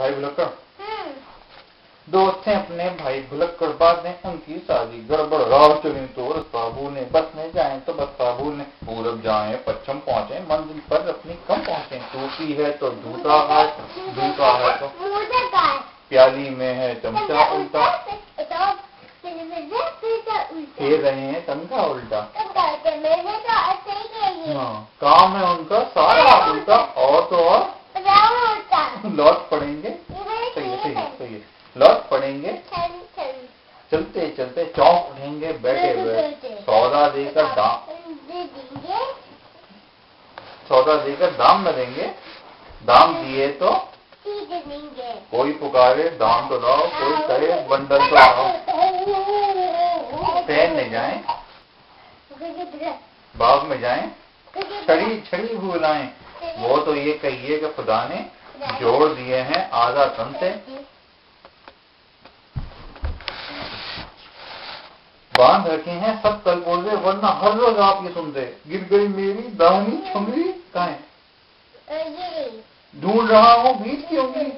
भाई भुलक्कड़। दोस्त थे अपने भाई भुलक्कड़, बाद में उनकी शादी गड़बड़, राह चली तो रास्ता भूले, बस में जाए तो बस्ता भूले, पूरब जाए पश्चिम पहुंचे, मंजिल पर अपनी कम पहुंचे, टूटी है तो जूता है, जूता है तो प्याली में है चमचा उल्टा, खेल रहे हैं तनखा उल्टा। हाँ, काम है उनका सारा उल्टा, और तो और लौट पड़ेंगे। सही है, लौट पड़ेंगे चलते चलते, चौंक उठेंगे बैठे बैठे, सौदा देकर दाम न देंगे, दाम दिए तो कोई पुकारे दाम तो लाओ, कोई कहे बंडल तो लाओ, पहनने जाए बाग में जाए, छड़ी भूलाएं, वो तो ये कहिए कि खुदा ने जोड़ दिए हैं आधा तन से, बांध रखे हैं सब कल पुर्जे, वरना हर रोज आप ये सुनते, गिर गई मेरी दाहिनी छुंगली, कहाँ है ढूंढ रहा हूँ बीच की उंगली।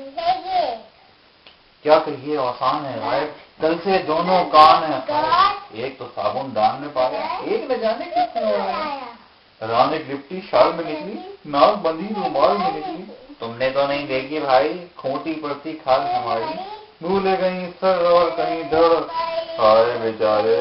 क्या कहिए आसान है भाई, कल से दोनों कान है, एक तो साबुन दान में पाया, एक न जाने किसने उड़ाया, रानी लिपटी शाल में निकली, नाक बंधी रुमाल में निकली, तुमने तो नहीं देखी भाई खूंटी पर थी खाल हमारी, भूले गई सर और कहीं धड़, हाय बेचारे।